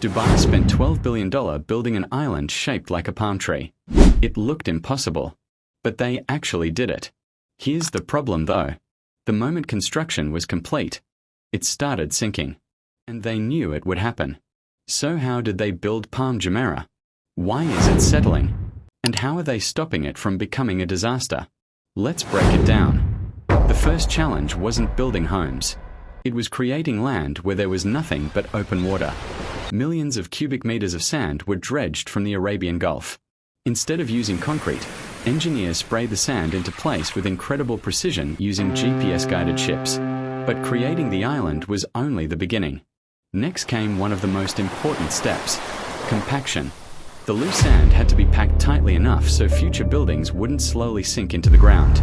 Dubai spent $12 billion building an island shaped like a palm tree. It looked impossible, but they actually did it. Here's the problem though. The moment construction was complete, it started sinking. And they knew it would happen. So how did they build Palm Jumeirah? Why is it settling? And how are they stopping it from becoming a disaster? Let's break it down. The first challenge wasn't building homes. It was creating land where there was nothing but open water. Millions of cubic meters of sand were dredged from the Arabian Gulf. Instead of using concrete, engineers sprayed the sand into place with incredible precision using GPS-guided ships. But creating the island was only the beginning. Next came one of the most important steps: compaction. The loose sand had to be packed tightly enough so future buildings wouldn't slowly sink into the ground.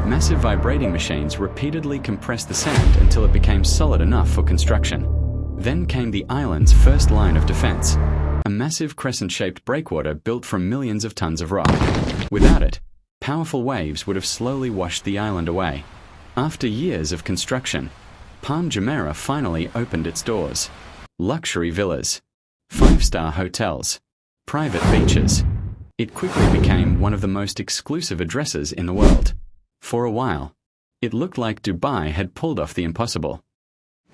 Massive vibrating machines repeatedly compressed the sand until it became solid enough for construction. Then came the island's first line of defense, a massive crescent-shaped breakwater built from millions of tons of rock. Without it, powerful waves would have slowly washed the island away. After years of construction, Palm Jumeirah finally opened its doors. Luxury villas, 5-star hotels, private beaches. It quickly became one of the most exclusive addresses in the world. For a while, it looked like Dubai had pulled off the impossible.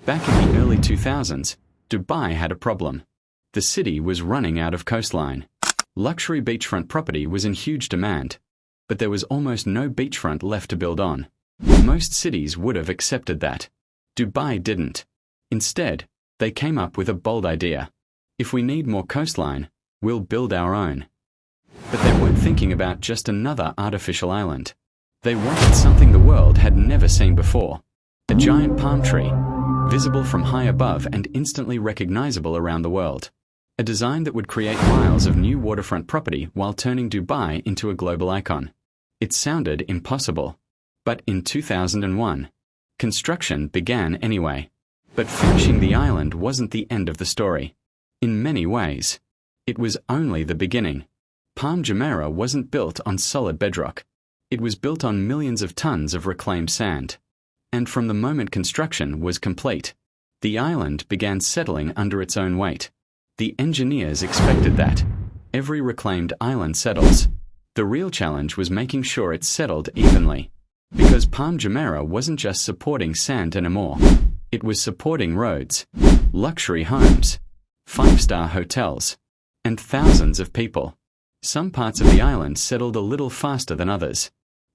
Back in the early 2000s, Dubai had a problem. The city was running out of coastline. Luxury beachfront property was in huge demand, but there was almost no beachfront left to build on. Most cities would have accepted that. Dubai didn't. Instead, they came up with a bold idea. If we need more coastline, we'll build our own. But they weren't thinking about just another artificial island. They wanted something the world had never seen before. A giant palm tree, visible from high above and instantly recognizable around the world. A design that would create miles of new waterfront property while turning Dubai into a global icon. It sounded impossible. But in 2001, construction began anyway. But finishing the island wasn't the end of the story. In many ways, it was only the beginning. Palm Jumeirah wasn't built on solid bedrock. It was built on millions of tons of reclaimed sand. And from the moment construction was complete, the island began settling under its own weight. The engineers expected that. Every reclaimed island settles. The real challenge was making sure it settled evenly. Because Palm Jumeirah wasn't just supporting sand anymore. It was supporting roads, luxury homes, 5-star hotels, and thousands of people. Some parts of the island settled a little faster than others.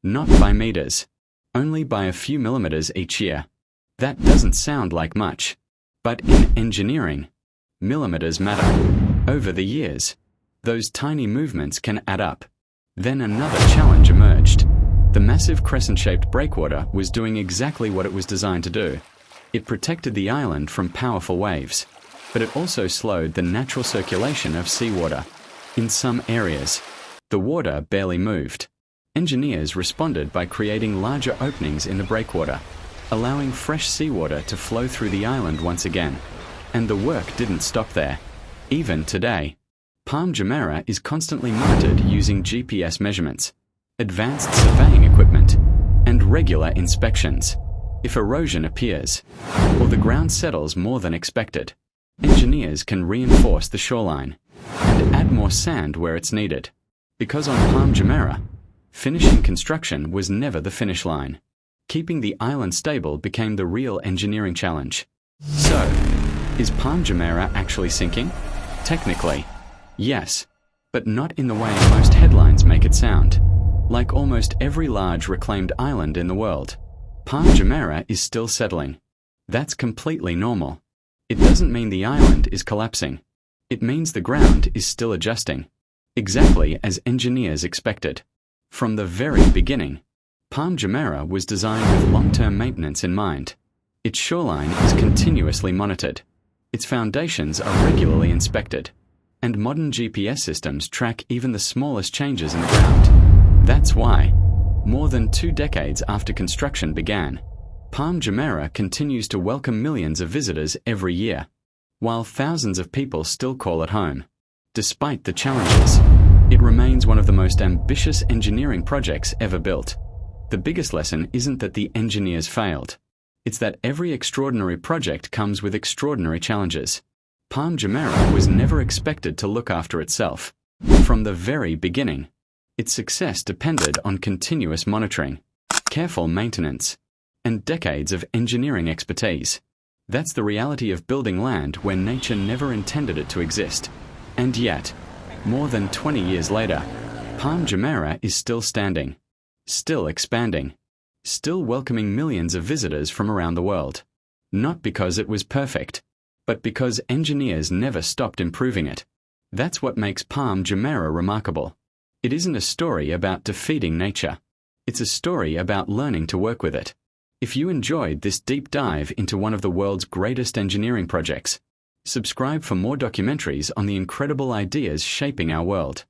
Not by meters, only by a few millimeters each year. That doesn't sound like much. But in engineering, millimeters matter. Over the years, those tiny movements can add up. Then another challenge emerged. The massive crescent-shaped breakwater was doing exactly what it was designed to do. It protected the island from powerful waves, but it also slowed the natural circulation of seawater. In some areas, the water barely moved. Engineers responded by creating larger openings in the breakwater, allowing fresh seawater to flow through the island once again. And the work didn't stop there. Even today, Palm Jumeirah is constantly monitored using GPS measurements, advanced surveying equipment, and regular inspections. If erosion appears, or the ground settles more than expected, engineers can reinforce the shoreline and add more sand where it's needed. Because on Palm Jumeirah, finishing construction was never the finish line. Keeping the island stable became the real engineering challenge. So, is Palm Jumeirah actually sinking? Technically, yes, but not in the way most headlines make it sound. Like almost every large reclaimed island in the world, Palm Jumeirah is still settling. That's completely normal. It doesn't mean the island is collapsing. It means the ground is still adjusting, exactly as engineers expected. From the very beginning, Palm Jumeirah was designed with long-term maintenance in mind. Its shoreline is continuously monitored. Its foundations are regularly inspected. And modern GPS systems track even the smallest changes in the ground. That's why, more than 2 decades after construction began, Palm Jumeirah continues to welcome millions of visitors every year, while thousands of people still call it home. Despite the challenges, it remains one of the most ambitious engineering projects ever built. The biggest lesson isn't that the engineers failed. It's that every extraordinary project comes with extraordinary challenges. Palm Jumeirah was never expected to look after itself. From the very beginning, its success depended on continuous monitoring, careful maintenance, and decades of engineering expertise. That's the reality of building land where nature never intended it to exist. And yet, more than 20 years later, Palm Jumeirah is still standing, still expanding, still welcoming millions of visitors from around the world. Not because it was perfect, but because engineers never stopped improving it. That's what makes Palm Jumeirah remarkable. It isn't a story about defeating nature. It's a story about learning to work with it. If you enjoyed this deep dive into one of the world's greatest engineering projects, subscribe for more documentaries on the incredible ideas shaping our world.